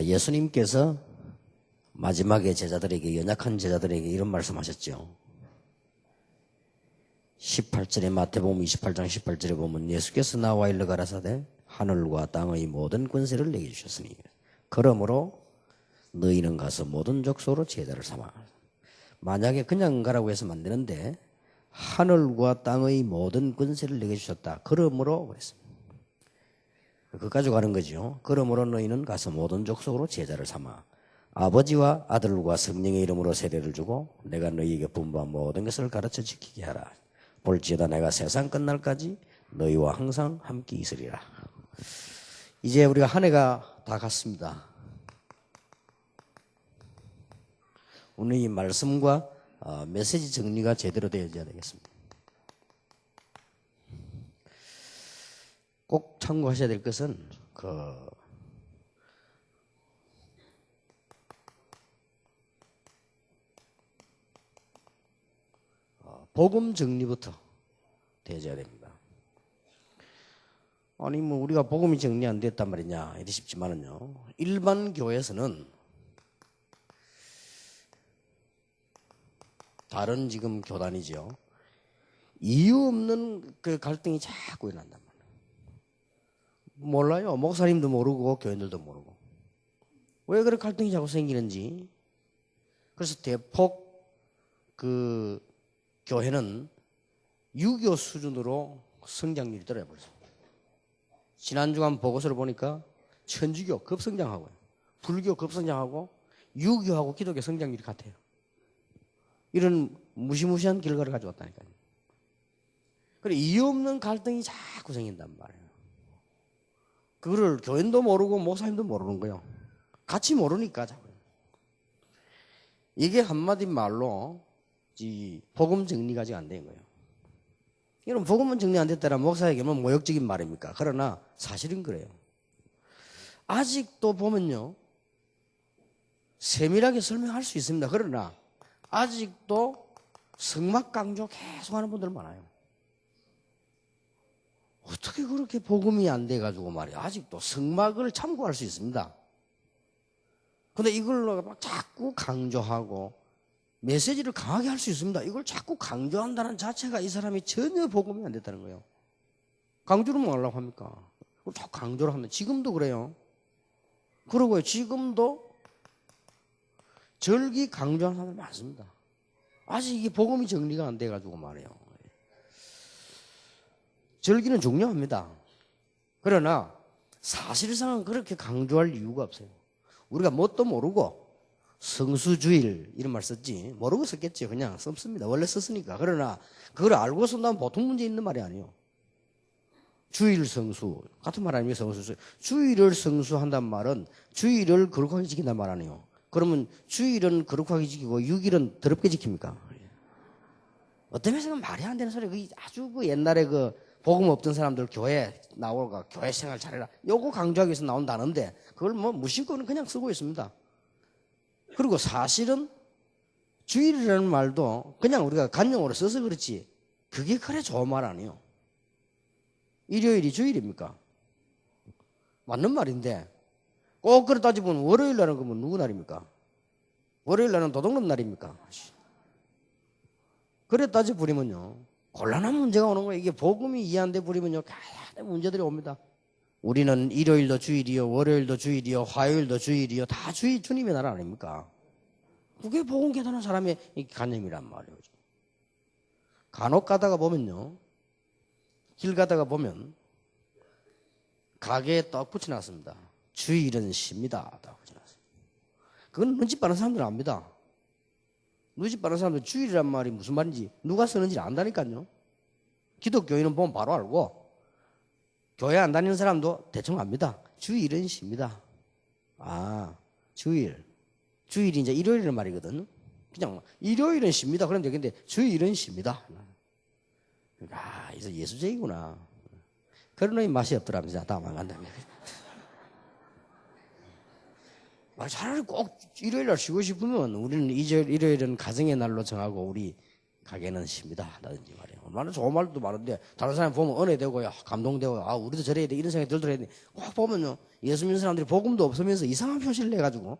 예수님께서 마지막에 제자들에게, 연약한 제자들에게 이런 말씀하셨죠. 18절에 마태복음 28장 18절에 보면 예수께서 나와 일러 가라사대 하늘과 땅의 모든 권세를 내게 주셨으니 그러므로 너희는 가서 모든 족속으로 제자를 삼아. 만약에 그냥 가라고 해서는 안 되는데 하늘과 땅의 모든 권세를 내게 주셨다. 그러므로 그랬습니다. 그거 가지고 가는 거죠. 그러므로 너희는 가서 모든 족속으로 제자를 삼아 아버지와 아들과 성령의 이름으로 세례를 주고 내가 너희에게 분부한 모든 것을 가르쳐 지키게 하라. 볼지어다 내가 세상 끝날까지 너희와 항상 함께 있으리라. 이제 우리가 한 해가 다 갔습니다. 오늘 이 말씀과 메시지 정리가 제대로 되어야 되겠습니다. 꼭 참고하셔야 될 것은 복음 정리부터 되어야 됩니다. 아니 뭐 우리가 복음이 정리 안 됐단 말이냐 이리 싶지만은요. 일반 교회에서는 다른 지금 교단이죠. 이유 없는 그 갈등이 자꾸 일어난단 말이에요. 몰라요. 목사님도 모르고 교인들도 모르고. 왜 그렇게 갈등이 자꾸 생기는지. 그래서 대폭 그 교회는 유교 수준으로 성장률이 떨어져버렸습니다. 지난 주간 보고서를 보니까 천주교 급성장하고요. 불교 급성장하고 유교하고 기독교 성장률이 같아요. 이런 무시무시한 결과를 가져왔다니까요. 그래 이유 없는 갈등이 자꾸 생긴단 말이에요. 그거를 교인도 모르고 목사님도 모르는 거예요. 같이 모르니까 자꾸. 이게 한마디 말로 복음 정리가 아직 안 된 거예요. 이런 복음은 정리 안 됐다라 목사에게는 모욕적인 말입니까? 그러나 사실은 그래요. 아직도 보면요. 세밀하게 설명할 수 있습니다. 그러나 아직도 성막 강조 계속하는 분들 많아요. 어떻게 그렇게 복음이 안 돼가지고 말이야. 아직도 성막을 참고할 수 있습니다. 근데 이걸로 막 자꾸 강조하고 메시지를 강하게 할 수 있습니다. 이걸 자꾸 강조한다는 자체가 이 사람이 전혀 복음이 안 됐다는 거예요. 강조를 뭐 하려고 합니까? 자꾸 강조를 하면 지금도 그래요. 그러고요. 지금도 절기 강조하는 사람들 많습니다. 아직 이게 복음이 정리가 안 돼가지고 말이에요. 절기는 중요합니다. 그러나 사실상은 그렇게 강조할 이유가 없어요. 우리가 뭣도 모르고 성수주일 이런 말 썼지 모르고 썼겠지. 그냥 썼습니다. 원래 썼으니까. 그러나 그걸 알고 쓴다면 보통 문제 있는 말이 아니에요. 주일 성수 같은 말 아닙니까? 성수 주일을 성수한단 말은 주일을 거룩하게 지킨단 말 아니에요. 그러면 주일은 거룩하게 지키고 6일은 더럽게 지킵니까? 어떤 면에서는 말이 안 되는 소리. 아주 옛날에 복음 없던 사람들 교회 나오고 교회 생활 잘해라. 요거 강조하기 위해서 나온 단어인데 그걸 뭐 무심코는 그냥 쓰고 있습니다. 그리고 사실은 주일이라는 말도 그냥 우리가 간용어로 써서 그렇지 그게 그래 좋은 말 아니에요. 일요일이 주일입니까? 맞는 말인데 꼭 그래 따지면 월요일 날은 그러면 누구 날입니까? 월요일 날은 도둑놈 날입니까? 그래 따져버리면요 곤란한 문제가 오는 거예요. 이게 복음이 이해 안 돼 버리면요 다양한 문제들이 옵니다. 우리는 일요일도 주일이요, 월요일도 주일이요, 화요일도 주일이요, 다 주님의 나라 아닙니까? 그게 복음 깨닫는 사람의 관념이란 말이에요. 간혹 가다가 보면요, 길 가다가 보면 가게에 떡 붙여놨습니다. 주일은 쉽니다. 딱 붙여놨어요. 그건 눈치 빠른 사람들은 압니다. 눈치 빠른 사람들 주일이란 말이 무슨 말인지 누가 쓰는지 안다니까요. 기독교인은 보면 바로 알고 교회 안 다니는 사람도 대충 압니다. 주일은 쉽니다. 아, 주일이 이제 일요일이란 말이거든. 그냥 일요일은 쉽니다. 그럼 되겠는데 주일은 쉽니다. 아, 이제 예수쟁이구나. 그런 놈이 맛이 없더랍니다. 다음 안 간다면. 차라리 꼭 일요일 날 쉬고 싶으면 우리는 일요일은 가정의 날로 정하고 우리 가게는 쉽니다. 라든지 말이에요. 얼마나 좋은 말도 많은데 다른 사람 보면 은혜되고 감동되고 우리도 저래야 돼 이런 생각이 들더라도 꼭 보면요 예수 믿는 사람들이 복음도 없으면서 이상한 표시를 내가지고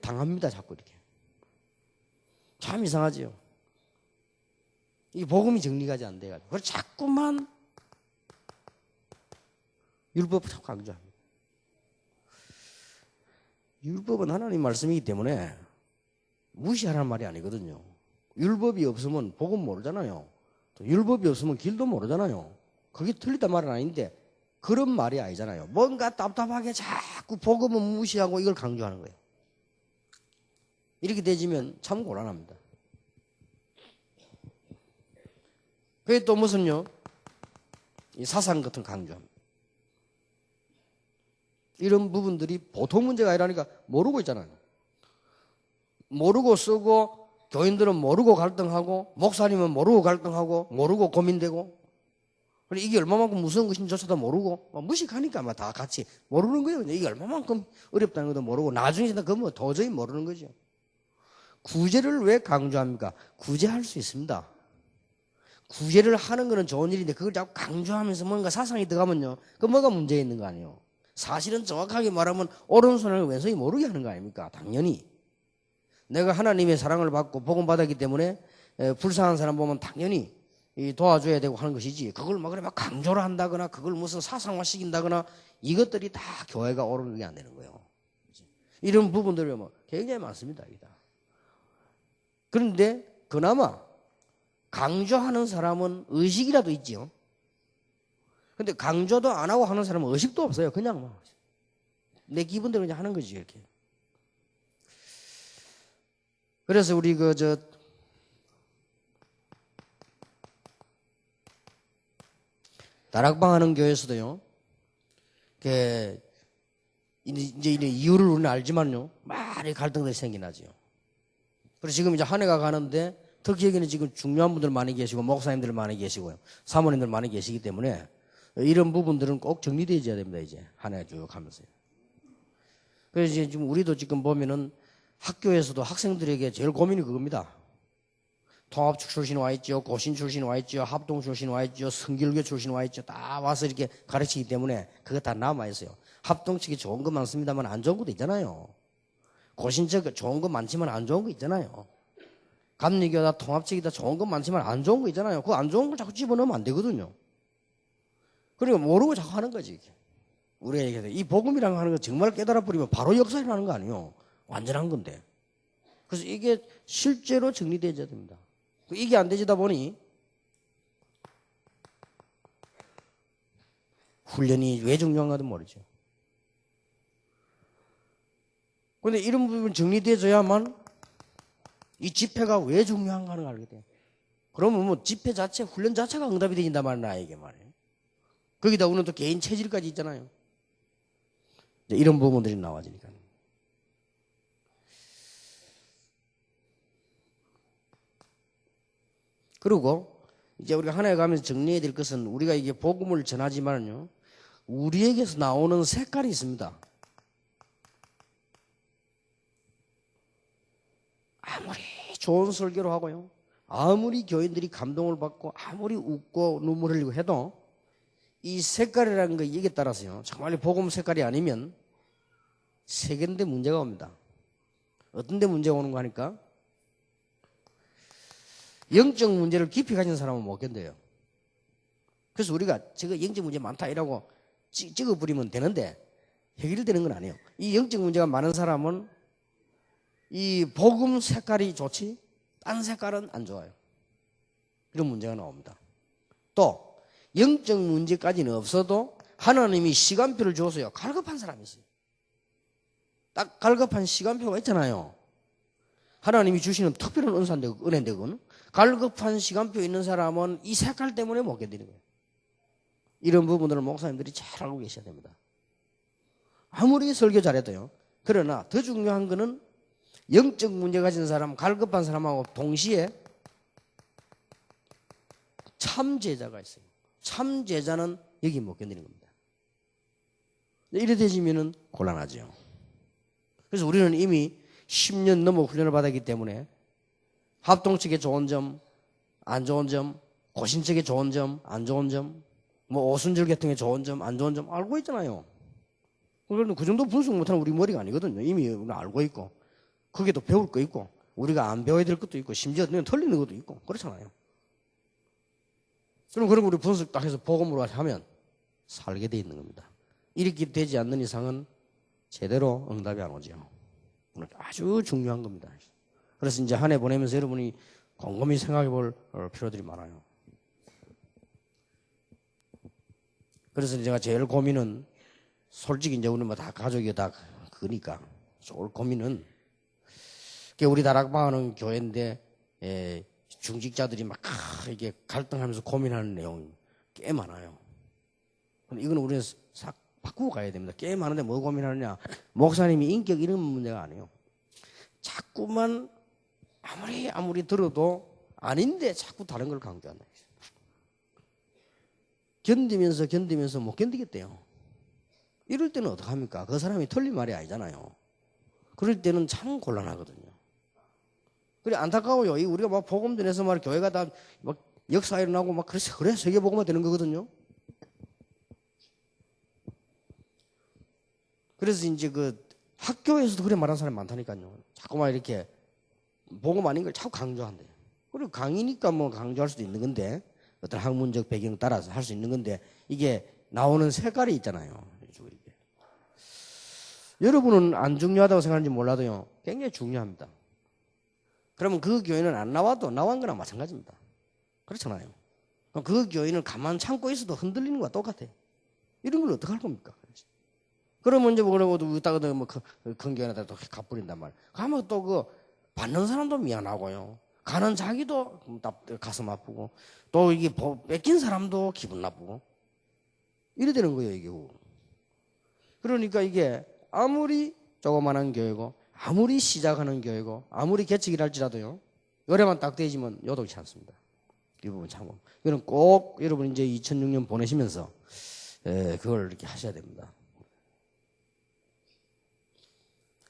당합니다. 자꾸 이렇게. 참 이상하지요. 이 복음이 정리가 안 돼가지고 그래서 자꾸만 율법을 자꾸 강조합니다. 율법은 하나님 말씀이기 때문에 무시하라는 말이 아니거든요. 율법이 없으면 복음 모르잖아요. 또 율법이 없으면 길도 모르잖아요. 그게 틀리단 말은 아닌데 그런 말이 아니잖아요. 뭔가 답답하게 자꾸 복음은 무시하고 이걸 강조하는 거예요. 이렇게 되지면 참 곤란합니다. 그게 또 무슨요? 이 사상 같은 강조합니다. 이런 부분들이 보통 문제가 아니라니까 모르고 있잖아요. 모르고 쓰고 교인들은 모르고 갈등하고 목사님은 모르고 갈등하고 모르고 고민되고 이게 얼마만큼 무서운 것인지조차도 모르고 무식하니까 다 같이 모르는 거예요. 이게 얼마만큼 어렵다는 것도 모르고 나중에 그건 도저히 모르는 거죠. 구제를 왜 강조합니까? 구제할 수 있습니다. 구제를 하는 거는 좋은 일인데 그걸 자꾸 강조하면서 뭔가 사상이 들어가면요. 그 뭐가 문제 있는 거 아니에요. 사실은 정확하게 말하면 오른손을 왼손이 모르게 하는 거 아닙니까? 당연히. 내가 하나님의 사랑을 받고 복음 받았기 때문에 불쌍한 사람 보면 당연히 도와줘야 되고 하는 것이지 그걸 막 강조를 한다거나 그걸 무슨 사상화시킨다거나 이것들이 다 교회가 옳은 게 안 되는 거예요. 이런 부분들이 굉장히 많습니다. 그런데 그나마 강조하는 사람은 의식이라도 있지요. 근데 강조도 안 하고 하는 사람은 의식도 없어요. 그냥 내 기분대로 그냥 하는 거지 이렇게. 그래서 우리 다락방 하는 교회에서도요. 이제 이유를 우리는 알지만요. 많이 갈등들이 생기나지요. 그래서 지금 이제 한 해가 가는데 특히 여기는 지금 중요한 분들 많이 계시고 목사님들 많이 계시고요. 사모님들 많이 계시기 때문에 이런 부분들은 꼭 정리되어야 됩니다. 이제 한 해 쭉 하면서요. 그래서 지금 우리도 지금 보면은 학교에서도 학생들에게 제일 고민이 그겁니다. 통합 출신 와 있죠. 고신 출신 와 있죠. 합동 출신 와 있죠. 성결교 출신 와 있죠. 다 와서 이렇게 가르치기 때문에 그거 다 남아 있어요. 합동 측이 좋은 거 많습니다만 안 좋은 것도 있잖아요. 고신 측 좋은 거 많지만 안 좋은 거 있잖아요. 감리교다 통합 측이다 좋은 거 많지만 안 좋은 거 있잖아요. 그 안 좋은 걸 자꾸 집어넣으면 안 되거든요. 그러니까 모르고 자꾸 하는 거지. 이게. 우리가 얘기해서 이 복음이라는 거 하는 거 정말 깨달아 버리면 바로 역사 일어나는 거 아니에요. 완전한 건데. 그래서 이게 실제로 정리되어야 됩니다. 이게 안 되지다 보니 훈련이 왜 중요한가도 모르죠. 그런데 이런 부분 정리되어져야만 이 집회가 왜 중요한가를 알게 돼요. 그러면 뭐 집회 자체, 훈련 자체가 응답이 되진단 말이에요. 나에게 말이에요. 거기다 우리는 또 개인 체질까지 있잖아요. 이런 부분들이 나와지니까. 그리고 이제 우리가 하나에 가면서 정리해야 될 것은 우리가 이게 복음을 전하지만요. 우리에게서 나오는 색깔이 있습니다. 아무리 좋은 설교를 하고요. 아무리 교인들이 감동을 받고 아무리 웃고 눈물 흘리고 해도 이 색깔이라는 거 이게 따라서요. 정말 복음 색깔이 아니면 세계인데 문제가 옵니다. 어떤 데 문제가 오는 거 하니까 영적 문제를 깊이 가진 사람은 못 견뎌요. 그래서 우리가 저거 영적 문제 많다 이라고 찍어버리면 되는데 해결되는 건 아니에요. 이 영적 문제가 많은 사람은 이 복음 색깔이 좋지 딴 색깔은 안 좋아요. 이런 문제가 나옵니다. 또 영적 문제까지는 없어도 하나님이 시간표를 주어서요. 갈급한 사람이 있어요. 딱 갈급한 시간표가 있잖아요. 하나님이 주시는 특별한 은혜인데 그거는 갈급한 시간표 있는 사람은 이 색깔 때문에 못 견디는 거예요. 이런 부분들을 목사님들이 잘 알고 계셔야 됩니다. 아무리 설교 잘해도요. 그러나 더 중요한 거는 영적 문제 가진 사람, 갈급한 사람하고 동시에 참 제자가 있어요. 참 제자는 여기 못 견디는 겁니다. 이래 되지면은 곤란하죠. 그래서 우리는 이미 10년 넘어 훈련을 받았기 때문에 합동 측의 좋은 점, 안 좋은 점, 고신적의 좋은 점, 안 좋은 점, 뭐 오순절 계통의 좋은 점, 안 좋은 점 알고 있잖아요. 그러면 그 정도 분석 못하는 우리 머리가 아니거든요. 이미 우리는 알고 있고, 그게 또 배울 거 있고, 우리가 안 배워야 될 것도 있고, 심지어 틀리는 것도 있고, 그렇잖아요. 그럼 그런 거 우리 분석 딱 해서 복음으로 하면 살게 돼 있는 겁니다. 이렇게 되지 않는 이상은 제대로 응답이 안 오죠. 아주 중요한 겁니다. 그래서 이제 한 해 보내면서 여러분이 곰곰이 생각해 볼 필요들이 많아요. 그래서 제가 제일 고민은 솔직히 이제 우리 뭐 다 가족이 다 그니까 제일 고민은 우리 다락방하는 교회인데 중직자들이 막 이게 갈등하면서 고민하는 내용이 꽤 많아요. 이건 우리는 싹 바꾸고 가야 됩니다. 꽤 많은데 뭐 고민하느냐? 목사님이 인격 이런 문제가 아니에요. 자꾸만 아무리 들어도 아닌데 자꾸 다른 걸 강조한다. 견디면서 못 견디겠대요. 이럴 때는 어떡합니까? 그 사람이 틀린 말이 아니잖아요. 그럴 때는 참 곤란하거든요. 그래 안타까워요. 우리가 막 복음 전해서 말 교회가 다 막 역사 일어나고 막 그래 세계 복음화 되는 거거든요. 그래서 이제 그 학교에서도 그래 말하는 사람이 많다니까요. 자꾸만 이렇게 복음 아닌 걸 자꾸 강조한대요. 그리고 강의니까 뭐 강조할 수도 있는 건데 어떤 학문적 배경 따라서 할 수 있는 건데 이게 나오는 색깔이 있잖아요. 이게. 여러분은 안 중요하다고 생각하는지 몰라도요. 굉장히 중요합니다. 그러면 그 교회는 안 나와도 나온 거나 마찬가지입니다. 그렇잖아요. 그 교회는 가만 참고 있어도 흔들리는 거와 똑같아요. 이런 걸 어떻게 할 겁니까? 그러면 이제 뭐라고도 웃다가도 큰 교회에다 또 갚부린단 말이에요. 가면 또 그 받는 사람도 미안하고요. 가는 자기도 가슴 아프고 또 이게 뺏긴 사람도 기분 나쁘고 이래 되는 거예요, 이게. 그러니까 이게 아무리 조그만한 교회고 아무리 시작하는 교회고 아무리 개척이라 할지라도요. 요래만 딱 되지면 요동치 않습니다. 이 부분 참고. 이거는 꼭 여러분 이제 2006년 보내시면서 그걸 이렇게 하셔야 됩니다.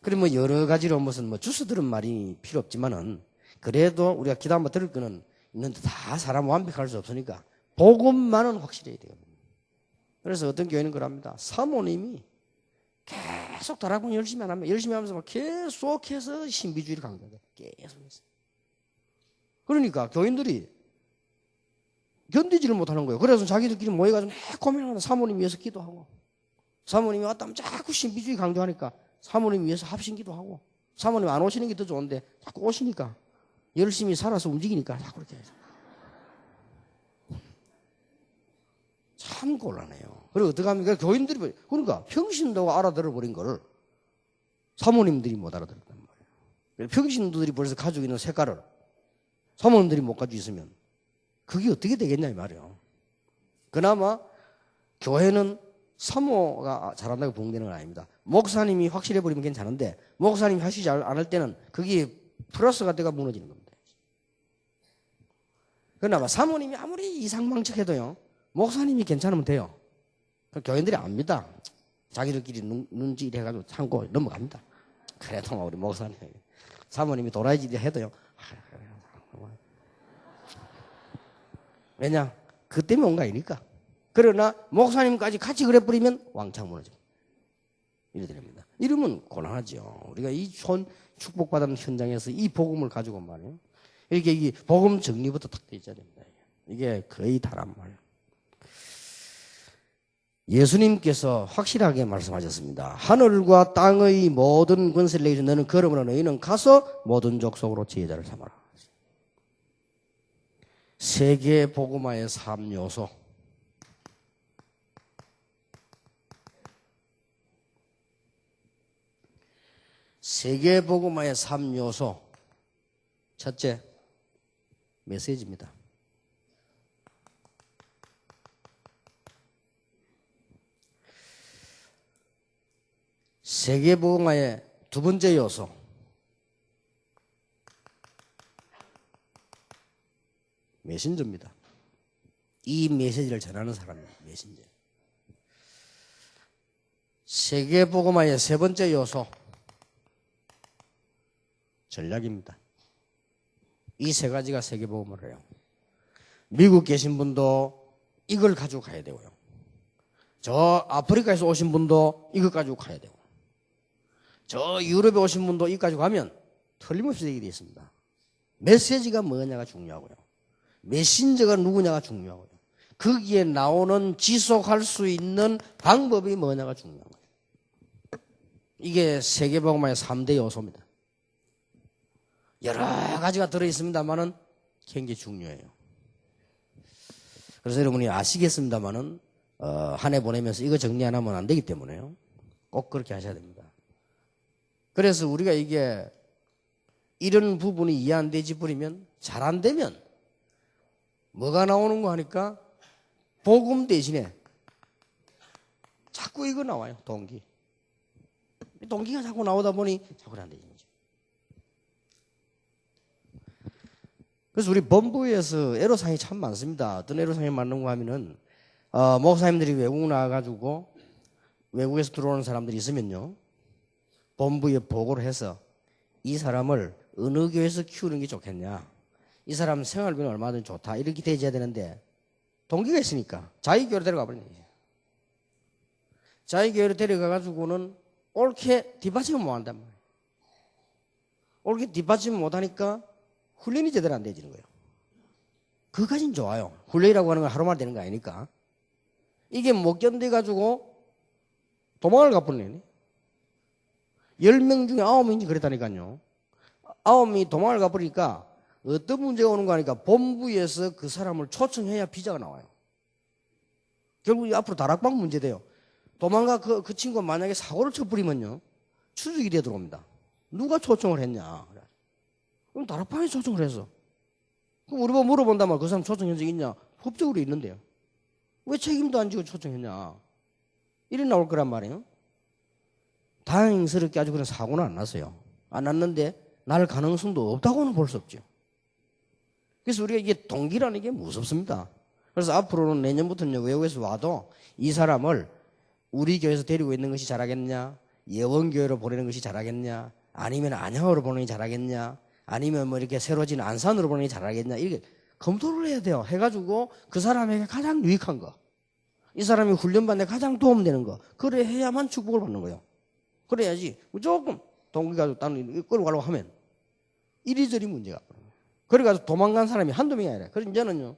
그리고 뭐 여러 가지로 무슨 뭐 주스 들은 말이 필요 없지만은 그래도 우리가 기도 한번 들을 거는 있는데 다 사람 완벽할 수 없으니까 복음만은 확실해야 돼요. 그래서 어떤 교회는 그럽니다. 사모님이 계속 다락방 열심히 안 하면 열심히 하면서 막 계속해서 신비주의를 강조해요. 계속해서. 그러니까 교인들이 견디지를 못하는 거예요. 그래서 자기들끼리 모여가지고 고민하는 사모님 위해서 기도하고 사모님이 왔다면 자꾸 신비주의 강조하니까 사모님 위해서 합심기도 하고 사모님 안 오시는 게 더 좋은데 자꾸 오시니까 열심히 살아서 움직이니까 자꾸 이렇게 해서 참 곤란해요. 그리고 어떻게 합니까? 교인들이 그러니까 평신도가 알아들어버린 거를 사모님들이 못 알아들었단 말이에요. 평신도들이 벌써 가지고 있는 색깔을 사모님들이 못 가지고 있으면 그게 어떻게 되겠냐 이 말이에요. 그나마 교회는 사모가 잘한다고 봉되는 건 아닙니다. 목사님이 확실해버리면 괜찮은데 목사님이 하시지 않을 때는 그게 플러스가 돼가 무너지는 겁니다. 그나마 사모님이 아무리 이상망측해도요. 목사님이 괜찮으면 돼요. 교인들이 압니다. 자기들끼리 눈치 이래가지고 참고 넘어갑니다. 그래도 우리 목사님 사모님이 도라이질이 해도요. 왜냐? 그 때문에 온 거 아니니까. 그러나 목사님까지 같이 그래 버리면 왕창 무너져. 이래 됩니다. 이러면 곤란하죠. 우리가 이 축복받은 현장에서 이 복음을 가지고 말이에요. 이렇게 이 복음 정리부터 딱 돼 있어야 됩니다. 이게 거의 다란 말이에요. 예수님께서 확실하게 말씀하셨습니다. 하늘과 땅의 모든 권세를 내주신 너는 그러므로 너희는 가서 모든 족속으로 제자를 삼아라. 세계 복음화의 3요소. 세계 복음화의 3요소. 첫째, 메시지입니다. 세계 복음화의 두 번째 요소. 메신저입니다. 이 메시지를 전하는 사람이에요. 메신저. 세계 복음화의 세 번째 요소. 전략입니다. 이 세 가지가 세계 복음화를 해요. 미국 계신 분도 이걸 가지고 가야 되고요. 저 아프리카에서 오신 분도 이거 가지고 가야 되고, 저 유럽에 오신 분도 이거 가지고 가면 틀림없이 되게 되어 있습니다. 메시지가 뭐냐가 중요하고요. 메신저가 누구냐가 중요하고요. 거기에 나오는 지속할 수 있는 방법이 뭐냐가 중요한 거예요. 이게 세계복음화의 3대 요소입니다. 여러 가지가 들어있습니다만은 굉장히 중요해요. 그래서 여러분이 아시겠습니다만은 한 해 보내면서 이거 정리 안 하면 안 되기 때문에요. 꼭 그렇게 하셔야 됩니다. 그래서 우리가 이게 이런 부분이 이해 안 되지 버리면, 잘 안 되면 뭐가 나오는 거 하니까 복음 대신에 자꾸 이거 나와요. 동기가 자꾸 나오다 보니 자꾸 안 되는 거죠. 그래서 우리 본부에서 애로사항이 참 많습니다. 어떤 애로사항이 많은가 하면은 목사님들이 외국 나와가지고 외국에서 들어오는 사람들이 있으면요, 본부에 보고를 해서 이 사람을 어느 교회에서 키우는 게 좋겠냐, 이 사람 생활비는 얼마든지 좋다, 이렇게 대해줘야 되는데 동기가 있으니까 자기 교회로 데려가 버리는 거예요. 자기 교회로 데려가가지고는 옳게 뒷받침을 못 한단 말이에요. 옳게 뒷받침을 못 하니까 훈련이 제대로 안 되지는 거예요. 그까진 좋아요. 훈련이라고 하는 건 하루만 되는 거 아니니까. 이게 못 견뎌가지고 도망을 가버리네. 10명 중에 9명이 그랬다니까요. 9명이 도망을 가버리니까 어떤 문제가 오는 거 하니까 본부에서 그 사람을 초청해야 비자가 나와요. 결국 앞으로 다락방 문제 돼요. 도망가 그 친구가 만약에 사고를 쳐버리면요, 추적이 돼 들어옵니다. 누가 초청을 했냐. 그럼 다락방에 초청을 해서. 그럼 우리 보고 물어본단 말이야. 그 사람 초청한 적 있냐? 법적으로 있는데요. 왜 책임도 안 지고 초청했냐? 이래 나올 거란 말이에요. 다행스럽게 아주 그런 사고는 안 났어요. 안 났는데 날 가능성도 없다고는 볼 수 없죠. 그래서 우리가 이게 동기라는 게 무섭습니다. 그래서 앞으로는 내년부터는 외국에서 와도 이 사람을 우리 교회에서 데리고 있는 것이 잘하겠냐, 예원교회로 보내는 것이 잘하겠냐, 아니면 안양으로 보내는 게 잘하겠냐, 아니면 뭐 이렇게 새로 진 안산으로 보내는 게 잘하겠냐, 이렇게 검토를 해야 돼요. 해가지고 그 사람에게 가장 유익한 거, 이 사람이 훈련받는 데 가장 도움되는 거, 그래 해야만 축복을 받는 거예요. 그래야지 무조건 동기가 다른 끌고 가려고 하면 이리저리 문제가. 그래가지고 도망간 사람이 한두 명이 아니라. 그래서 이제는요,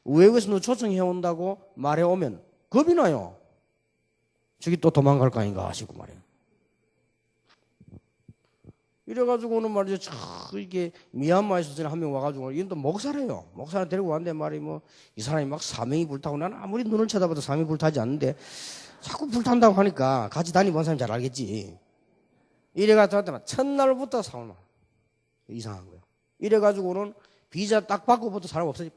외국에서 너 초청해온다고 말해오면 겁이 나요. 저기 또 도망갈 거 아닌가 하시고 말이에요. 이래가지고는 말이죠, 이게 미얀마에서 한 명 와가지고, 이건 또 목사래요. 목사를 데리고 왔는데 말이 이 사람이 막 사명이 불타고, 나는 아무리 눈을 쳐다봐도 사명이 불타지 않는데 자꾸 불탄다고 하니까 같이 다니본 사람이 잘 알겠지. 이래가지고 첫날부터 사고를 이상한 거예요. 이래가지고는 비자 딱 받고부터 사람 없어지고.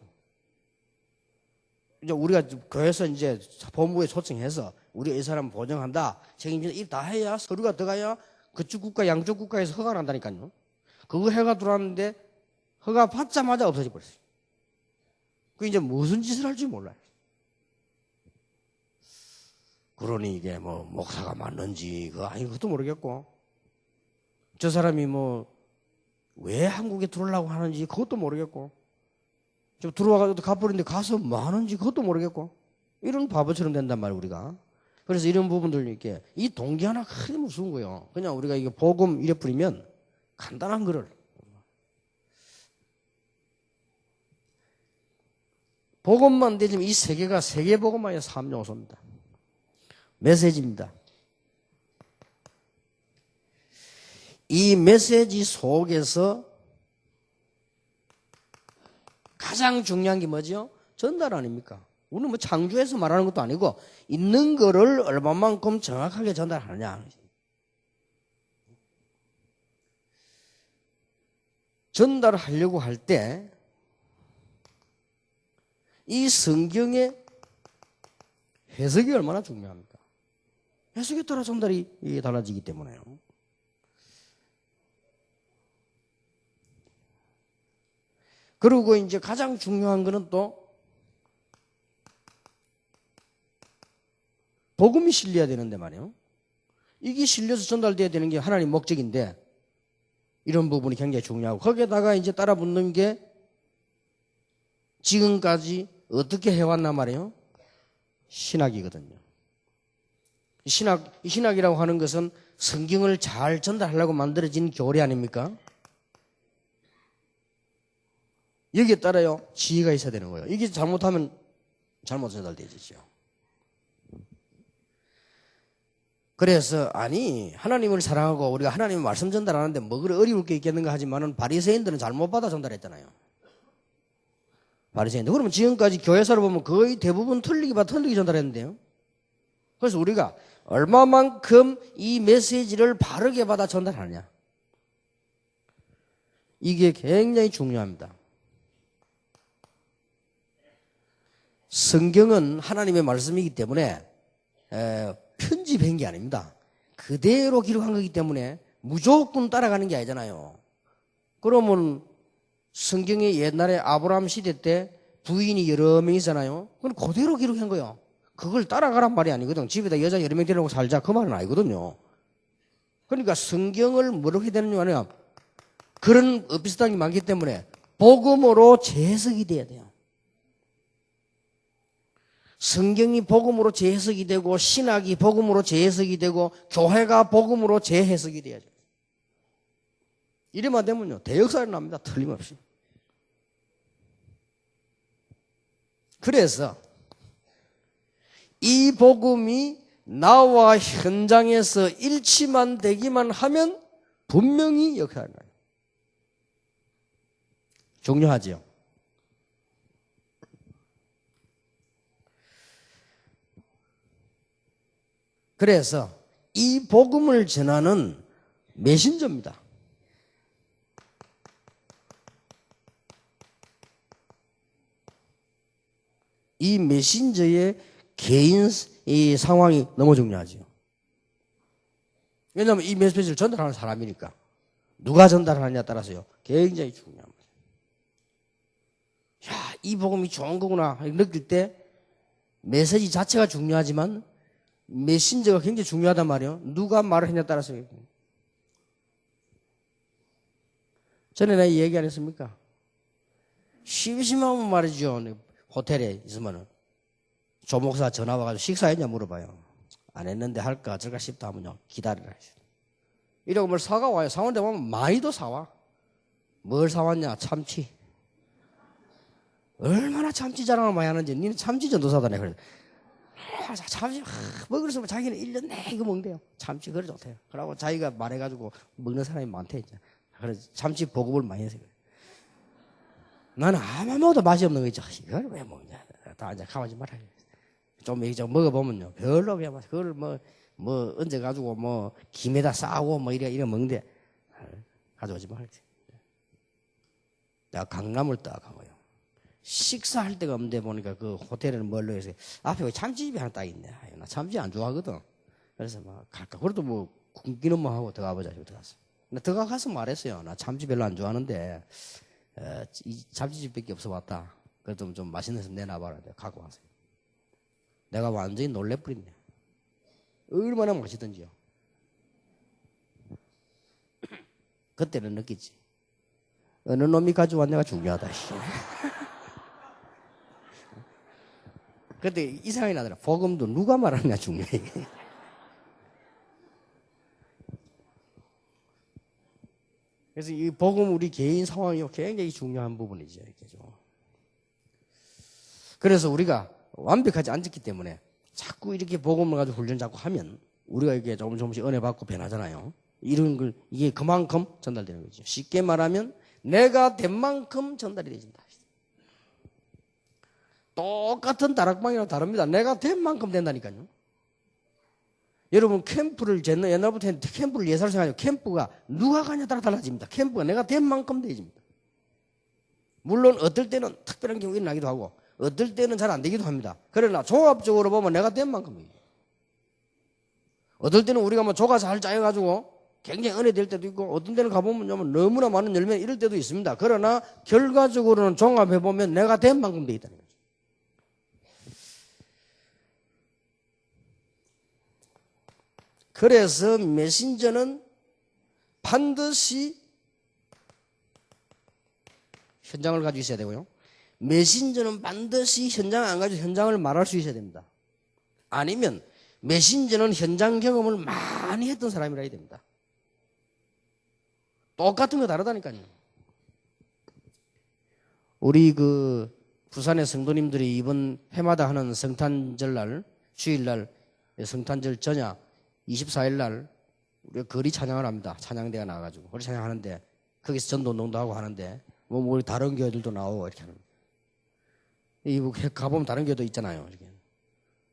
이제 우리가 교회에서 이제 본부에 초청해서 우리가 이 사람 보정한다, 책임진다, 일 다 해야 서류가 들어가야 그쪽 국가, 양쪽 국가에서 허가를 한다니까요. 그거 해가 들어왔는데 허가 받자마자 없어져 버렸어요. 그 이제 무슨 짓을 할지 몰라요. 그러니 이게 목사가 맞는지 그것도 모르겠고, 저 사람이 왜 한국에 들어오려고 하는지 그것도 모르겠고, 좀 들어와가지고 가버리는데 가서 뭐 하는지 그것도 모르겠고, 이런 바보처럼 된단 말이에요, 우리가. 그래서 이런 부분들 이렇게, 이 동기 하나 크게 무서운 거예요. 그냥 우리가 이게 복음 이래 뿌리면 간단한 거를. 복음만 되지만 이 세계가 세계 복음만의 3요소입니다. 메시지입니다. 이 메시지 속에서 가장 중요한 게 뭐죠? 전달 아닙니까? 우리는 창조해서 말하는 것도 아니고 있는 거를 얼마만큼 정확하게 전달하느냐. 전달하려고 할 때 이 성경의 해석이 얼마나 중요합니까? 해석에 따라 전달이 달라지기 때문에요. 그리고 이제 가장 중요한 거는 또 복음이 실려야 되는데 말이에요. 이게 실려서 전달돼야 되는 게 하나님 목적인데, 이런 부분이 굉장히 중요하고, 거기에다가 이제 따라 붙는 게 지금까지 어떻게 해왔나 말이에요? 신학이거든요. 신학이라고 하는 것은 성경을 잘 전달하려고 만들어진 교리 아닙니까? 여기에 따라요, 지혜가 있어야 되는 거예요. 이게 잘못하면 잘못 전달되죠. 그래서 아니 하나님을 사랑하고 우리가 하나님의 말씀 전달하는데 뭐 그래 어려울 게 있겠는가 하지만은 바리새인들은 잘못 받아 전달했잖아요. 바리새인들. 그러면 지금까지 교회사를 보면 거의 대부분 틀리게 전달했는데요. 그래서 우리가 얼마만큼 이 메시지를 바르게 받아 전달하느냐. 이게 굉장히 중요합니다. 성경은 하나님의 말씀이기 때문에 편집한 게 아닙니다. 그대로 기록한 거기 때문에 무조건 따라가는 게 아니잖아요. 그러면 성경에 옛날에 아브라함 시대 때 부인이 여러 명이잖아요. 그건 그대로 기록한 거예요. 그걸 따라가란 말이 아니거든. 집에다 여자 여러 명 데리고 살자 그 말은 아니거든요. 그러니까 성경을 뭐라고 해야 되느냐 하면 그런 비슷한 게 많기 때문에 복음으로 재해석이 돼야 돼요. 성경이 복음으로 재해석이 되고 신학이 복음으로 재해석이 되고 교회가 복음으로 재해석이 돼야죠. 이래만 되면요 대역사를 납니다. 틀림없이. 그래서 이 복음이 나와 현장에서 일치만 되기만 하면 분명히 역사를 나요. 중요하지요. 그래서 이 복음을 전하는 메신저입니다. 이 메신저의 개인 이 상황이 너무 중요하죠. 왜냐하면 이 메시지를 전달하는 사람이니까 누가 전달하느냐에 따라서요 굉장히 중요합니다. 야, 이 복음이 좋은 거구나 느낄 때 메시지 자체가 중요하지만 메신저가 굉장히 중요하단 말이에요. 누가 말을 했냐에 따라서. 전에 내가 얘기 안 했습니까? 심심하면 말이죠. 호텔에 있으면은 조목사 전화 와가지고 식사했냐 물어봐요. 안 했는데 할까 어쩔까 싶다 하면요 기다리라. 이러고 뭘 사가 와요. 사오는데 보면 많이도 사와. 뭘 사왔냐? 참치. 얼마나 참치 자랑을 많이 하는지. 니는 참치 전도사다네. 그래. 참치 먹으면서 자기는 1년 내고 먹는데요. 참치 그래 좋대요. 그러고 자기가 말해가지고 먹는 사람이 많대. 그래서 참치 보급을 많이 해서 그래. 나는 아무 먹어도 맛이 없는 거 있죠. 이걸 왜 먹냐. 다 이제 가만히 말하게. 좀 먹어보면요. 별로 그냥 그걸 뭐 얹어가지고 김에다 싸고 이래 먹는데 가져오지 말지. 내가 강남을 딱 간 거예요. 식사할 데가 없는데 보니까 그 호텔에는 멀로 해서 앞에 참치집이 하나 딱 있네. 나 참치 안 좋아하거든. 그래서 갈까. 그래도 굶기는 하고 들어가보자. 들어갔어. 나 들어가서 말했어요. 나 참치 별로 안 좋아하는데 이 참치집밖에 없어 봤다. 그래도 좀 맛있는 데서 내놔봐라. 내가 갖고 왔어요. 내가 완전히 놀래버렸네. 얼마나 맛있던지요. 그때는 느끼지. 어느 놈이 가져왔냐가 중요하다. 그때 이상하게 나더라. 복음도 누가 말하느냐 중요해. 그래서 이 복음 우리 개인 상황이 굉장히 중요한 부분이죠. 이렇게죠. 그래서 우리가 완벽하지 않기 때문에 자꾸 이렇게 복음을 가지고 훈련 자꾸 하면 우리가 이게 조금씩 은혜 받고 변하잖아요. 이런 걸 이게 그만큼 전달되는 거죠. 쉽게 말하면 내가 된 만큼 전달이 되진다. 똑같은 다락방이랑 다릅니다. 내가 된 만큼 된다니까요. 여러분 캠프를 옛날부터 캠프를 예사를 생각하죠. 캠프가 누가 가냐에 따라 달라집니다. 캠프가 내가 된 만큼 되집니다. 물론 어떨 때는 특별한 경우 일어나기도 하고 어떨 때는 잘 안 되기도 합니다. 그러나 종합적으로 보면 내가 된 만큼이에요. 어떨 때는 우리가 조가 잘 짜여가지고 굉장히 은혜 될 때도 있고 어떤 데는 가보면 너무나 많은 열매 이럴 때도 있습니다. 그러나 결과적으로는 종합해보면 내가 된 만큼 돼 있다는 거죠. 그래서 메신저는 반드시 현장을 가지고 있어야 되고요. 메신저는 반드시 현장 안 가지고 현장을 말할 수 있어야 됩니다. 아니면 메신저는 현장 경험을 많이 했던 사람이라 해야 됩니다. 똑같은 거 다르다니까요. 우리 부산의 성도님들이 이번 해마다 하는 성탄절날, 주일날, 성탄절 전야 24일날 우리가 거리 찬양을 합니다. 찬양대가 나와가지고 거리 찬양하는데 거기서 전도운동도 하고 하는데 우리 다른 교회들도 나오고 이렇게 하는. 가보면 다른 교회도 있잖아요. 이렇게.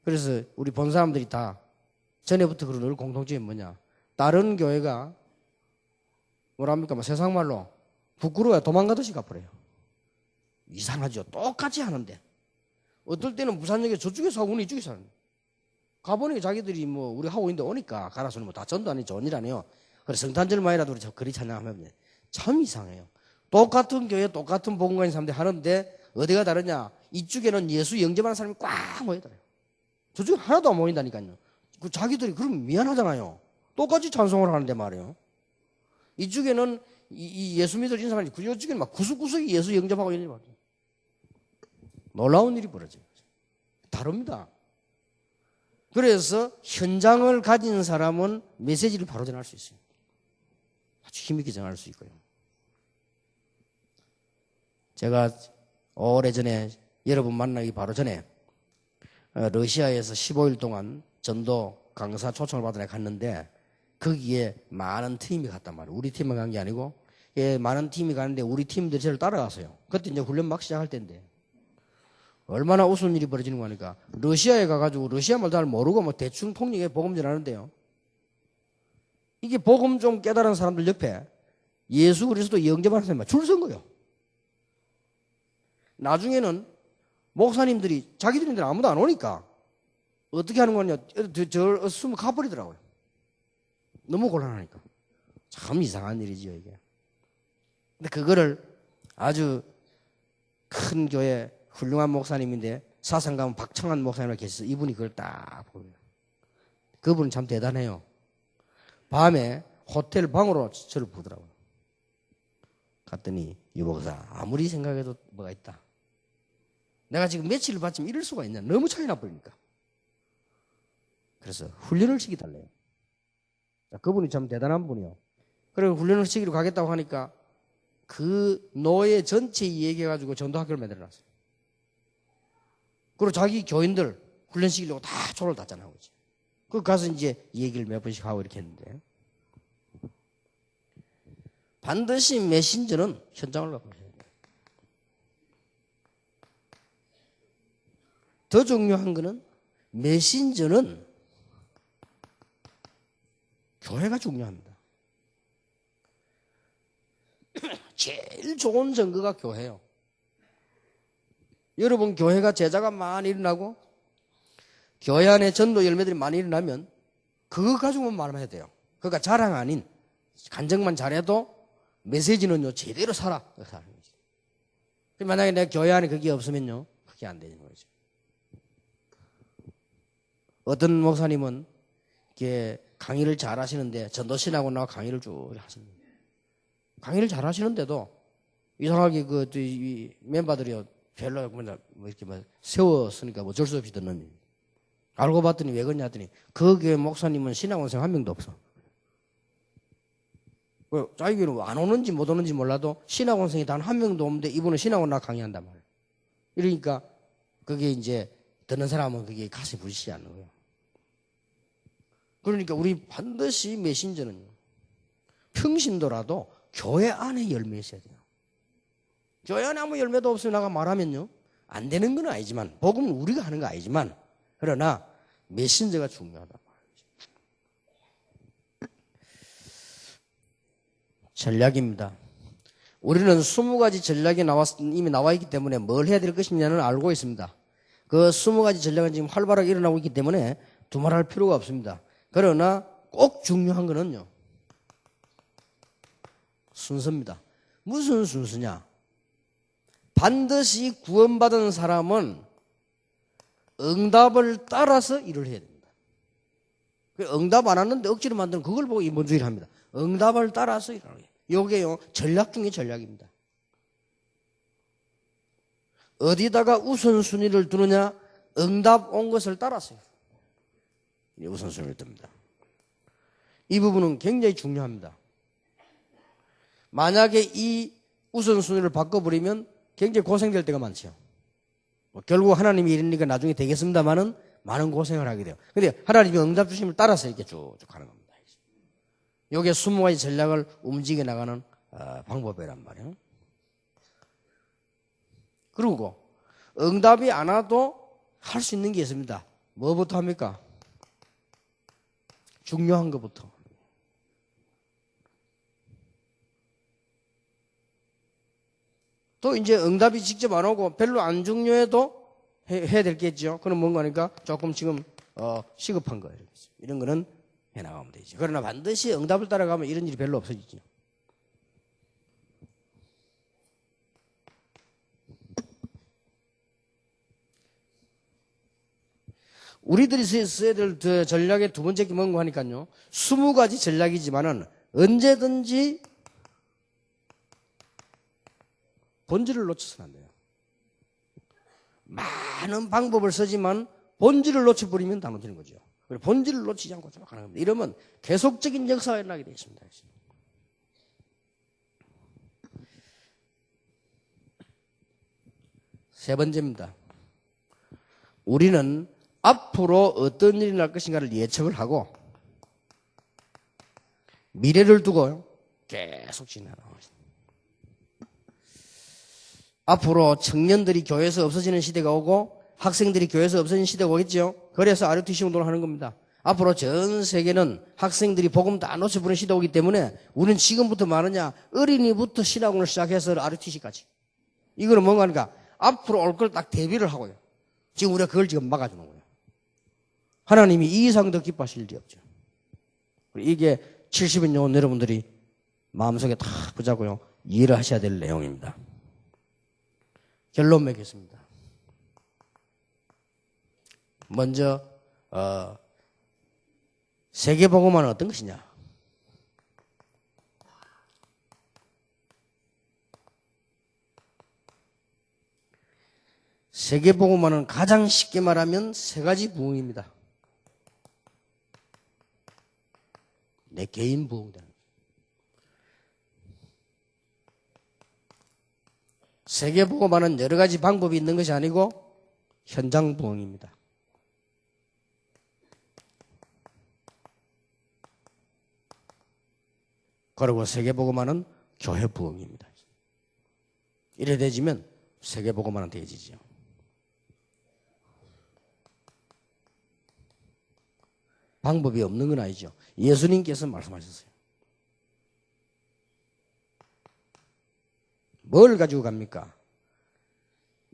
그래서 우리 본 사람들이 다 전에부터 그런 늘 공통점이 뭐냐? 다른 교회가 뭐랍니까? 세상 말로 부끄러워야 도망가듯이 가버려요. 이상하죠. 똑같이 하는데 어떨 때는 부산역에 저쪽에서 하고 이쪽에서 하는. 가보니까 자기들이 우리 하고 있는데 오니까 가라서는 다 전도 아니 좋은 일 아니에요. 그래서 성탄절만이라도 우리 거리 찬양하면 참 이상해요. 똑같은 교회 똑같은 복음가인 사람들이 하는데 어디가 다르냐? 이쪽에는 예수 영접하는 사람이 꽉 모여들어요. 저쪽에 하나도 안 모인다니까요. 자기들이 그럼 미안하잖아요. 똑같이 찬송을 하는데 말이에요. 이쪽에는 이 예수 믿어진 사람이 이쪽에는 막 구석구석이 예수 영접하고 있는 거죠. 놀라운 일이 벌어져요. 다릅니다. 그래서 현장을 가진 사람은 메시지를 바로 전할 수 있어요. 아주 힘있게 전할 수 있고요. 제가 오래전에 여러분 만나기 바로 전에 러시아에서 15일 동안 전도 강사 초청을 받으러 갔는데 거기에 많은 팀이 갔단 말이에요. 우리 팀만 간 게 아니고 많은 팀이 가는데 우리 팀들이 저를 따라갔어요. 그때 이제 훈련 막 시작할 때인데 얼마나 우스운 일이 벌어지는 거니까 러시아에 가가지고 러시아 말도 잘 모르고 대충 통역에 복음 전하는데요. 이게 복음 좀 깨달은 사람들 옆에 예수 그리스도 영접하는 사람이 줄 선 거예요. 나중에는 목사님들이 자기들인데 아무도 안 오니까 어떻게 하는 거냐 저 숨을 가버리더라고요. 너무 곤란하니까. 참 이상한 일이지요 이게. 근데 그거를 아주 큰 교회 훌륭한 목사님인데 사상 가면 박청환 목사님이 계셔서 이분이 그걸 딱 보면 그분은 참 대단해요. 밤에 호텔 방으로 저를 보더라고요. 갔더니 유 목사 아무리 생각해도 뭐가 있다. 내가 지금 며칠을 받지면 이럴 수가 있냐. 너무 차이 나버리니까. 그래서 훈련을 시켜달래요. 그분이 참 대단한 분이요. 그리고 훈련을 시키러 가겠다고 하니까 그 노예 전체 얘기해가지고 전도학교를 만들어놨어요. 그리고 자기 교인들 훈련시키려고 다 초를 다 짜나고 있지. 그 가서 이제 얘기를 몇 번씩 하고 이렇게 했는데 반드시 메신저는 현장을 갖고 있어야 돼요. 더 중요한 거는 메신저는 교회가 중요합니다. 제일 좋은 증거가 교회예요. 여러분 교회가 제자가 많이 일어나고 교회 안에 전도 열매들이 많이 일어나면 그거 가지고만 말해야 돼요. 그러니까 자랑 아닌 간증만 잘해도 메시지는요 제대로 살아. 만약에 내 교회 안에 그게 없으면요 그게 안 되는 거죠. 어떤 목사님은 이렇게 강의를 잘 하시는데 전도신하고 나와 강의를 쭉 하십니다. 강의를 잘 하시는데도 이상하게 이 멤버들이 별로 이렇게 세웠으니까 어쩔 수 없이 듣는 일. 알고 봤더니 왜 그러냐 했더니 그 교회 목사님은 신학원생 한 명도 없어. 자기 교회는 안 오는지 못 오는지 몰라도 신학원생이 단 한 명도 없는데 이분은 신학원 나 강의한단 말이에요. 이러니까 그게 이제 듣는 사람은 그게 가슴이 부딪히지 않는 거예요. 그러니까 우리 반드시 메신저는요. 평신도라도 교회 안에 열매 있어야 돼요. 교회 안에 아무 열매도 없으면 나가 말하면요. 안 되는 건 아니지만 복음은 우리가 하는 거 아니지만 그러나 메신저가 중요하다. 전략입니다. 우리는 20가지 전략이 이미 나와 있기 때문에 뭘 해야 될 것이냐는 알고 있습니다. 그 20가지 전략은 지금 활발하게 일어나고 있기 때문에 두말할 필요가 없습니다. 그러나 꼭 중요한 거는요. 순서입니다. 무슨 순서냐? 반드시 구원받은 사람은 응답을 따라서 일을 해야 됩니다. 응답 안 하는데 억지로 만드는 그걸 보고 인본주의를 합니다. 응답을 따라서 일하는 거예요. 이게요 전략 중에 전략입니다. 어디다가 우선순위를 두느냐? 응답 온 것을 따라서요. 우선순위를 둡니다. 이 부분은 굉장히 중요합니다. 만약에 이 우선순위를 바꿔버리면 굉장히 고생될 때가 많죠. 결국 하나님이 이러니까 나중에 되겠습니다만은 많은 고생을 하게 돼요. 근데 하나님이 응답 주심을 따라서 이렇게 쭉쭉 가는 겁니다. 이게 20가지 전략을 움직여 나가는 방법이란 말이에요. 그리고 응답이 안 와도 할 수 있는 게 있습니다. 뭐부터 합니까? 중요한 것부터. 또 이제 응답이 직접 안 오고 별로 안 중요해도 해야 될 게 있죠. 그럼 뭔가 하니까 조금 지금 시급한 거예요. 이런 거는 해나가면 되죠. 그러나 반드시 응답을 따라가면 이런 일이 별로 없어지죠. 우리들이 써야 될 전략의 두 번째 게 뭔가 하니까요. 20가지 전략이지만은 언제든지 본질을 놓쳐서는 안 돼요. 많은 방법을 쓰지만 본질을 놓쳐버리면 다 놓치는 거죠. 본질을 놓치지 않고 쭉 가는 겁니다. 이러면 계속적인 역사가 일어나게 되어 있습니다. 세 번째입니다. 우리는 앞으로 어떤 일이 날 것인가를 예측을 하고 미래를 두고 계속 지나가고 있습니다. 앞으로 청년들이 교회에서 없어지는 시대가 오고 학생들이 교회에서 없어지는 시대가 오겠죠. 그래서 RUTC 운동을 하는 겁니다. 앞으로 전 세계는 학생들이 복음 다 놓쳐버리는 시대가 오기 때문에 우리는 지금부터 말하냐 어린이부터 신학원을 시작해서 RUTC까지. 이거는 뭔가 하니까 앞으로 올 걸 딱 대비를 하고요. 지금 우리가 그걸 지금 막아주는 거예요. 하나님이 이 이상 더 기뻐하실 일이 없죠. 이게 70인 영혼 여러분들이 마음속에 다 붙잡고요. 이해를 하셔야 될 내용입니다. 결론 맺겠습니다. 먼저 세계복음화는 어떤 것이냐? 세계복음화는 가장 쉽게 말하면 세 가지 부흥입니다. 내 개인 부흥되는 거죠. 세계복음화는 여러 가지 방법이 있는 것이 아니고 현장 부흥입니다. 그리고 세계복음화는 교회 부흥입니다. 이래 되지면 세계복음화는 되어지죠. 방법이 없는 건 아니죠. 예수님께서 말씀하셨어요. 뭘 가지고 갑니까?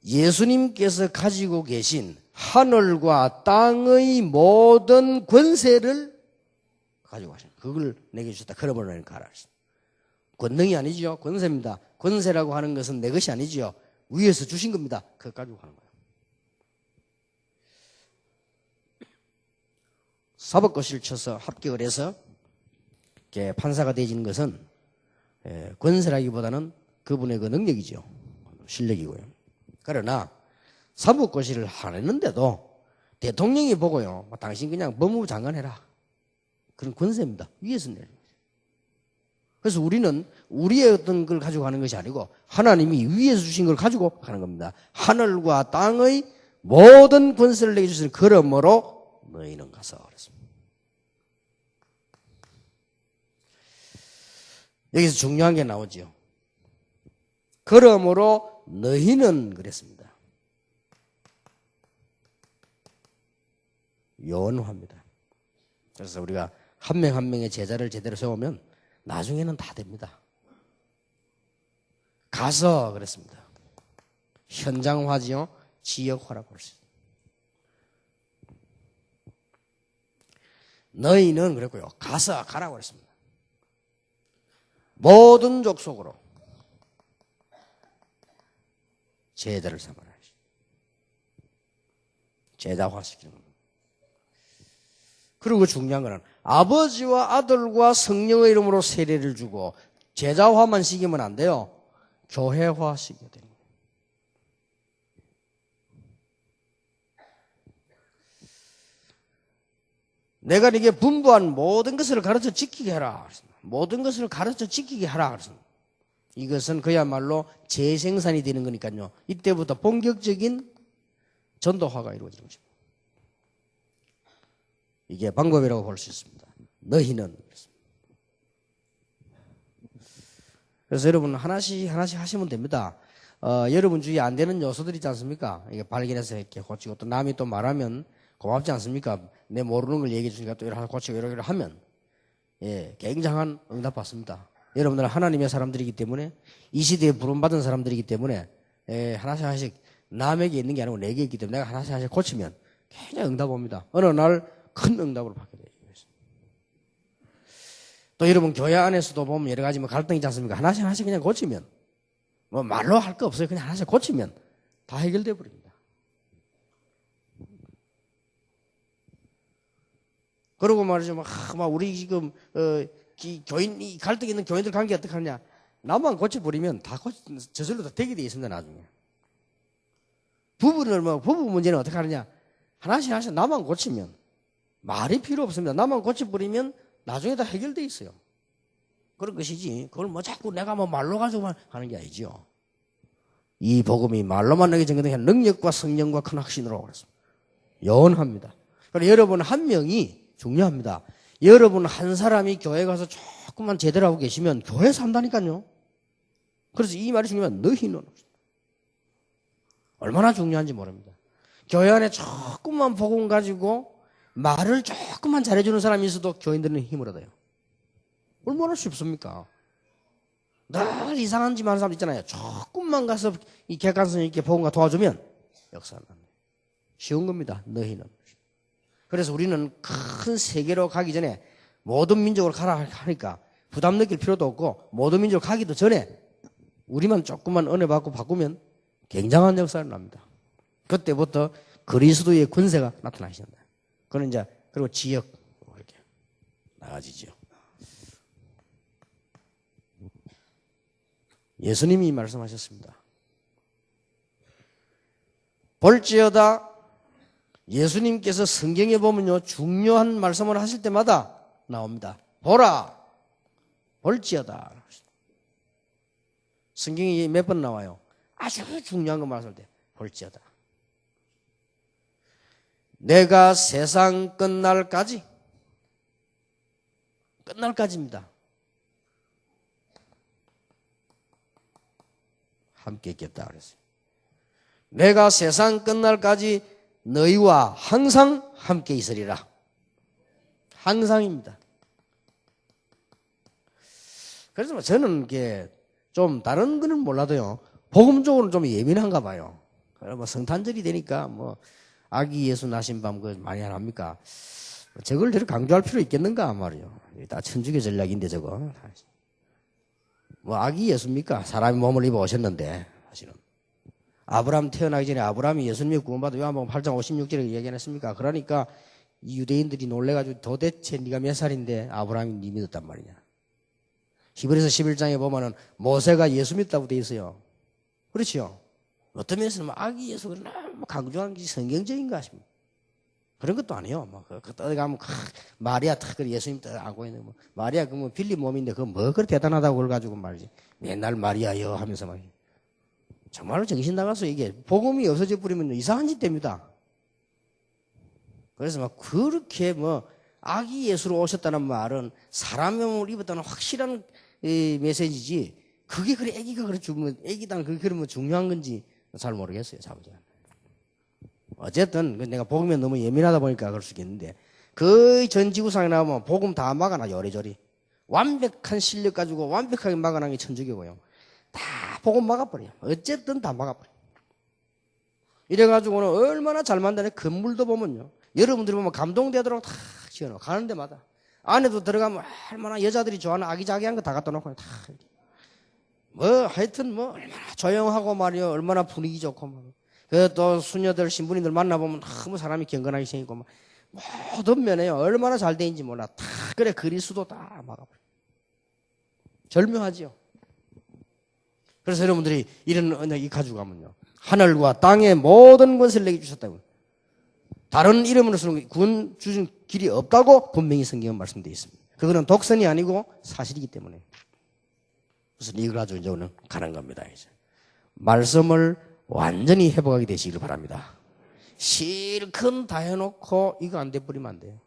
예수님께서 가지고 계신 하늘과 땅의 모든 권세를 가지고 가십니다. 그걸 내게 주셨다. 그러므로 가라. 권능이 아니죠. 권세입니다. 권세라고 하는 것은 내 것이 아니죠. 위에서 주신 겁니다. 그거 가지고 가는 거예요. 사법고시를 쳐서 합격을 해서 판사가 되어지는 것은 권세라기보다는 그분의 그 능력이죠. 실력이고요. 그러나 사법고시를 안 했는데도 대통령이 보고요. 당신 그냥 법무부 장관 해라. 그런 권세입니다. 위에서 내는 거죠. 그래서 우리는 우리의 어떤 걸 가지고 가는 것이 아니고 하나님이 위에서 주신 걸 가지고 가는 겁니다. 하늘과 땅의 모든 권세를 내게 주신 그러므로 너희는 가서 그랬습니다. 여기서 중요한 게 나오죠. 그러므로 너희는 그랬습니다. 연호합니다. 그래서 우리가 한 명 한 명의 제자를 제대로 세우면 나중에는 다 됩니다. 가서 그랬습니다. 현장화지요, 지역화라고 할 수 있습니다. 너희는 그랬고요. 가서 가라고 그랬습니다. 모든 족속으로 제자를 삼아라. 제자화시키는 겁니다. 그리고 중요한 것은 아버지와 아들과 성령의 이름으로 세례를 주고 제자화만 시키면 안 돼요. 교회화 시켜야 되는 거예요. 내가 네게 분부한 모든 것을 가르쳐 지키게 해라. 모든 것을 가르쳐 지키게 하라. 이것은 그야말로 재생산이 되는 거니까요. 이때부터 본격적인 전도화가 이루어지는 것입니다. 이게 방법이라고 볼 수 있습니다. 너희는. 그래서 여러분 하나씩 하시면 됩니다. 여러분 주위에 안 되는 요소들 있지 않습니까? 이게 발견해서 이렇게 고치고 또 남이 또 말하면 고맙지 않습니까? 내 모르는 걸 얘기해 주니까 또 이렇게 고치고 이렇게 하면 예, 굉장한 응답 받습니다. 여러분들은 하나님의 사람들이기 때문에 이 시대에 부름받은 사람들이기 때문에 예, 하나씩 남에게 있는 게 아니고 내게 있기 때문에 내가 하나씩 고치면 굉장히 응답 옵니다. 어느 날 큰 응답을 받게 돼요. 또 여러분 교회 안에서도 보면 여러 가지 갈등이 있지 않습니까? 하나씩 그냥 고치면 뭐 말로 할 거 없어요. 그냥 하나씩 고치면 다 해결돼 버립니다. 그러고 말이죠. 막 우리 지금 교인 이 갈등 있는 교인들 관계 어떻게 하냐? 나만 고쳐버리면 다 저절로 다 되게 돼 있습니다. 나중에 부부는 부부 문제는 어떻게 하느냐? 하나씩 나만 고치면 말이 필요 없습니다. 나만 고쳐버리면 나중에 다 해결돼 있어요. 그런 것이지. 그걸 자꾸 내가 말로 가지고만 하는 게 아니죠. 이 복음이 말로만 내게 전개된 능력과 성령과 큰 확신으로 그랬습니다. 영원합니다. 그래서 여러분 한 명이 중요합니다. 여러분 한 사람이 교회 가서 조금만 제대로 하고 계시면 교회 산다니까요. 그래서 이 말이 중요한 너희는 얼마나 중요한지 모릅니다. 교회 안에 조금만 복음 가지고 말을 조금만 잘해주는 사람이 있어도 교인들은 힘을 얻어요. 얼마나 쉽습니까? 늘 이상한 짓 하는 사람 있잖아요. 조금만 가서 이 객관성 있게 복음과 도와주면 역사는 쉬운 겁니다. 너희는. 그래서 우리는 큰 세계로 가기 전에 모든 민족으로 가라 하니까 부담 느낄 필요도 없고 모든 민족으로 가기도 전에 우리만 조금만 은혜 받고 바꾸면 굉장한 역사를 납니다. 그때부터 그리스도의 권세가 나타나신다. 그는 이제 그리고 지역 이렇게 나아지죠. 예수님이 말씀하셨습니다. 볼지어다 예수님께서 성경에 보면요 중요한 말씀을 하실 때마다 나옵니다. 보라 볼지어다. 성경이 몇 번 나와요. 아주 중요한 거 말씀할 때 볼지어다. 내가 세상 끝날까지입니다. 함께 있겠다 그랬어요. 내가 세상 끝날까지 너희와 항상 함께 있으리라. 항상입니다. 그래서 저는 이게 좀 다른 거는 몰라도요. 복음적으로는 좀 예민한가 봐요. 성탄절이 되니까 아기 예수 나신 밤 많이 안 합니까? 저걸 저렇게 강조할 필요 있겠는가 말이요. 다 천주교 전략인데 저거. 아기 예수입니까? 사람이 몸을 입어 오셨는데 사실은 아브라함 태어나기 전에 아브라함이 예수님이 구원받아 요한복음 8장 56절에 얘기 안 했습니까? 그러니까 이 유대인들이 놀래가지고 도대체 네가 몇 살인데 아브라함이 네 믿었단 말이냐. 히브리서 11장에 보면은 모세가 예수 믿다고 돼 있어요. 그렇죠? 어떤 면에서는 아기 예수가 너무 강조하는 것이 성경적인가 싶습니다. 그런 것도 아니에요. 어디 가면 마리아 탁 예수님 딱 안고 있는 마리아 빌립 몸인데 그렇게 대단하다고 그걸 가지고 말이지. 맨날 마리아여 하면서 말이지. 정말로 정신 나가서 이게 복음이 없어져 버리면 이상한 짓 됩니다. 그래서 그렇게 아기 예수로 오셨다는 말은 사람의 몸을 입었다는 확실한 메시지지. 그게 그래 애기가 그래 주면 애기당 그게 그러면 중요한 건지 잘 모르겠어요. 자부자. 어쨌든 내가 복음에 너무 예민하다 보니까 그럴 수 있겠는데 거의 전 지구상에 나오면 복음 다 막아놔 요리조리. 완벽한 실력 가지고 완벽하게 막아놓은 게 천주교고요. 다 복음 막아버려요. 어쨌든 다 막아버려요. 이래가지고는 얼마나 잘 만드네. 건물도 보면요. 여러분들이 보면 감동되도록 다 지어놓고 가는 데마다. 안에도 들어가면 얼마나 여자들이 좋아하는 아기자기한 거 다 갖다 놓고 다 하여튼 얼마나 조용하고 말이요. 얼마나 분위기 좋고 또 수녀들 신부님들 만나보면 너무 사람이 경건하게 생기고 모든 면에요. 얼마나 잘 되는지 몰라. 다 그래 그리스도 다 막아버려. 절묘하지요. 그래서 여러분들이 이런 언약 이 가지고 가면요. 하늘과 땅의 모든 것을 내게 주셨다고. 다른 이름으로서는 구원 주신 길이 없다고 분명히 성경은 말씀되어 있습니다. 그거는 독선이 아니고 사실이기 때문에. 그래서 이걸 가지고 이제 오늘 가는 겁니다. 이제 말씀을 완전히 회복하게 되시기를 바랍니다. 실컷 다 해놓고 이거 안 돼버리면 안 돼요.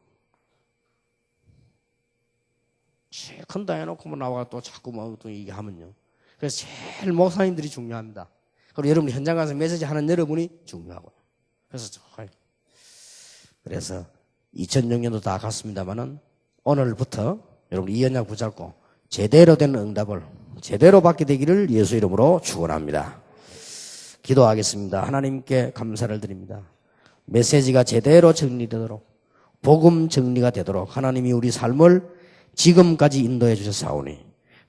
실컷 다 해놓고 뭐 나와 또 자꾸 뭐 또 이게 하면요. 그래서 제일 목사님들이 중요합니다. 그리고 여러분이 현장 가서 메시지 하는 여러분이 중요하고요. 그래서 2006년도 다 갔습니다만은 오늘부터 여러분 이 언약 붙잡고 제대로 된 응답을 제대로 받게 되기를 예수 이름으로 축원합니다. 기도하겠습니다. 하나님께 감사를 드립니다. 메시지가 제대로 정리되도록 복음 정리가 되도록 하나님이 우리 삶을 지금까지 인도해 주셨사오니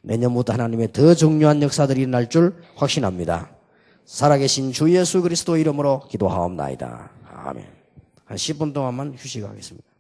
내년부터 하나님의 더 중요한 역사들이 날 줄 확신합니다. 살아계신 주 예수 그리스도 이름으로 기도하옵나이다. 아멘. 한 10분 동안만 휴식하겠습니다.